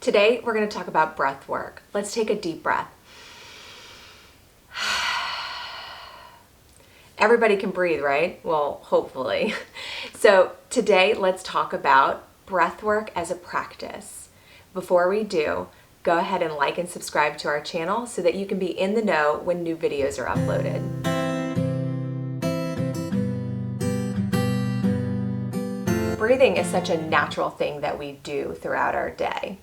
Today, we're going to talk about breath work. Let's take a deep breath. Everybody can breathe, right? Well, hopefully. So today, let's talk about breath work as a practice. Before we do, go ahead and like and subscribe to our channel so that you can be in the know when new videos are uploaded. Breathing is such a natural thing that we do throughout our day.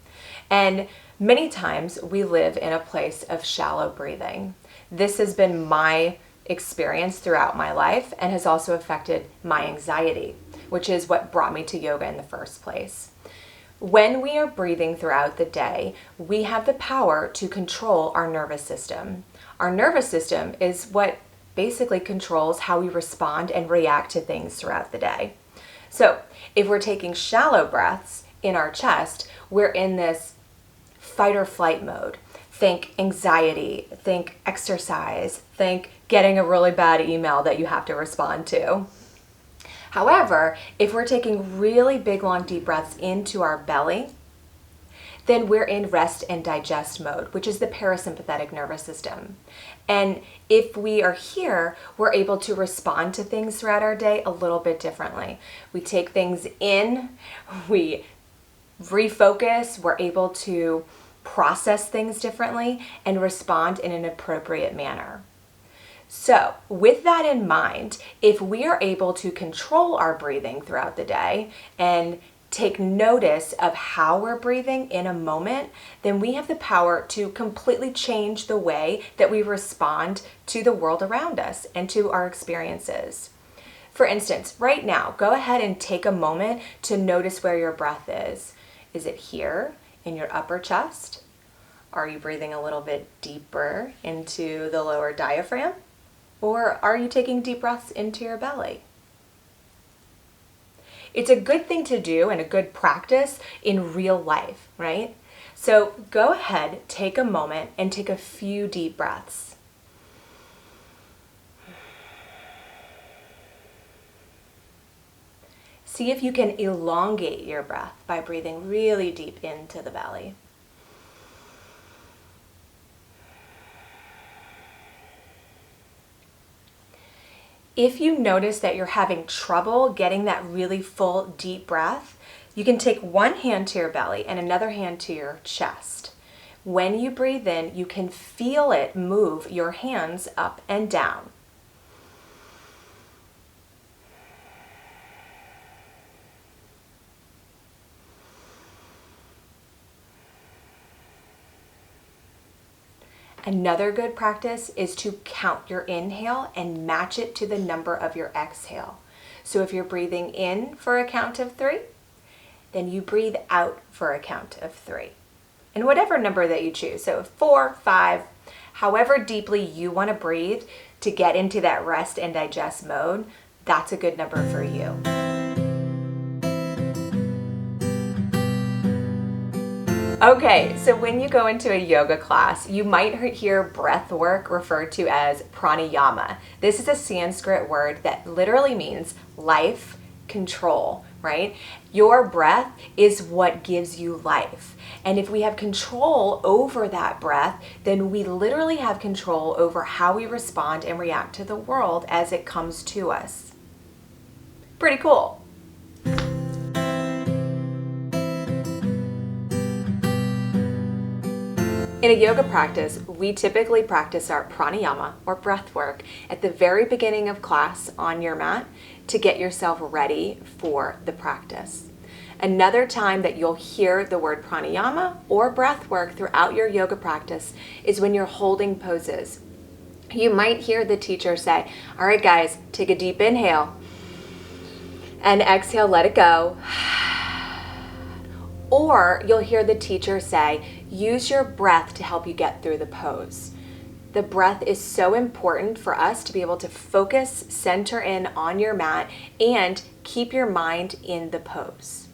And many times we live in a place of shallow breathing. This has been my experience throughout my life and has also affected my anxiety, which is what brought me to yoga in the first place. When we are breathing throughout the day, we have the power to control our nervous system. Our nervous system is what basically controls how we respond and react to things throughout the day. So if we're taking shallow breaths in our chest, we're in this fight or flight mode. Think anxiety, think exercise, think getting a really bad email that you have to respond to. However, if we're taking really big, long, deep breaths into our belly, then we're in rest and digest mode, which is the parasympathetic nervous system. And if we are here, we're able to respond to things throughout our day a little bit differently. We take things in, we refocus, we're able to process things differently and respond in an appropriate manner. So with that in mind, if we are able to control our breathing throughout the day and take notice of how we're breathing in a moment, then we have the power to completely change the way that we respond to the world around us and to our experiences. For instance, right now, go ahead and take a moment to notice where your breath is. Is it here in your upper chest? Are you breathing a little bit deeper into the lower diaphragm? Or are you taking deep breaths into your belly? It's a good thing to do and a good practice in real life, right? So go ahead, take a moment and take a few deep breaths. See if you can elongate your breath by breathing really deep into the belly. If you notice that you're having trouble getting that really full, deep breath, you can take one hand to your belly and another hand to your chest. When you breathe in, you can feel it move your hands up and down. Another good practice is to count your inhale and match it to the number of your exhale. So if you're breathing in for a count of 3, then you breathe out for a count of 3. And whatever number that you choose, so 4, 5, however deeply you want to breathe to get into that rest and digest mode, that's a good number for you. Okay, so when you go into a yoga class, you might hear breath work referred to as pranayama. This is a Sanskrit word that literally means life control, right? Your breath is what gives you life. And if we have control over that breath, then we literally have control over how we respond and react to the world as it comes to us. Pretty cool. In a yoga practice, we typically practice our pranayama or breath work at the very beginning of class on your mat to get yourself ready for the practice. Another time that you'll hear the word pranayama or breath work throughout your yoga practice is when you're holding poses. You might hear the teacher say, all right guys, take a deep inhale and exhale, let it go. Or you'll hear the teacher say, use your breath to help you get through the pose. The breath is so important for us to be able to focus, center in on your mat, and keep your mind in the pose.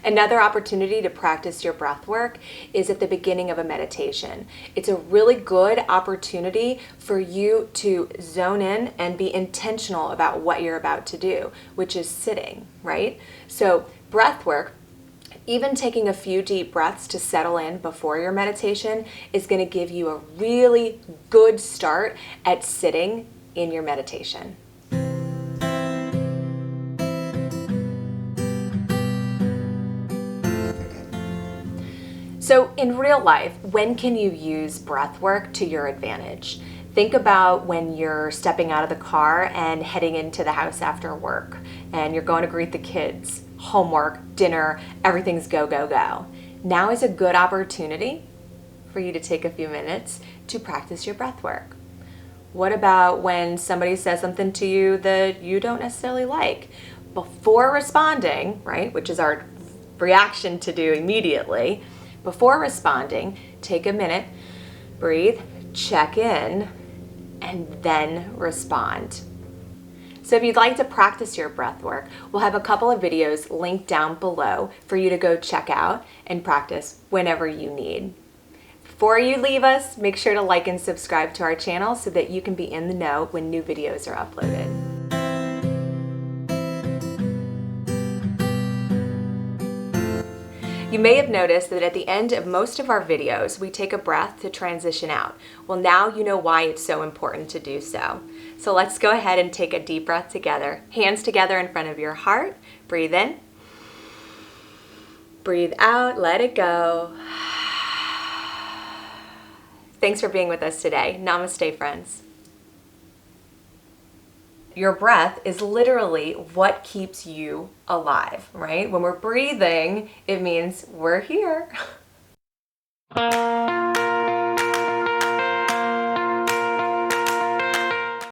Another opportunity to practice your breath work is at the beginning of a meditation. It's a really good opportunity for you to zone in and be intentional about what you're about to do, which is sitting, right? So breath work Even taking a few deep breaths to settle in before your meditation is going to give you a really good start at sitting in your meditation. So in real life, when can you use breath work to your advantage? Think about when you're stepping out of the car and heading into the house after work, and you're going to greet the kids, homework, dinner, everything's go, go, go. Now is a good opportunity for you to take a few minutes to practice your breath work. What about when somebody says something to you that you don't necessarily like? Before responding, right, which is our reaction to do immediately, before responding, take a minute, breathe, check in, and then respond. So if you'd like to practice your breath work, we'll have a couple of videos linked down below for you to go check out and practice whenever you need. Before you leave us, make sure to like and subscribe to our channel so that you can be in the know when new videos are uploaded. You may have noticed that at the end of most of our videos, we take a breath to transition out. Well, now you know why it's so important to do so. So let's go ahead and take a deep breath together. Hands together in front of your heart. Breathe in. Breathe out. Let it go. Thanks for being with us today. Namaste, friends. Your breath is literally what keeps you alive, right? When we're breathing, it means we're here.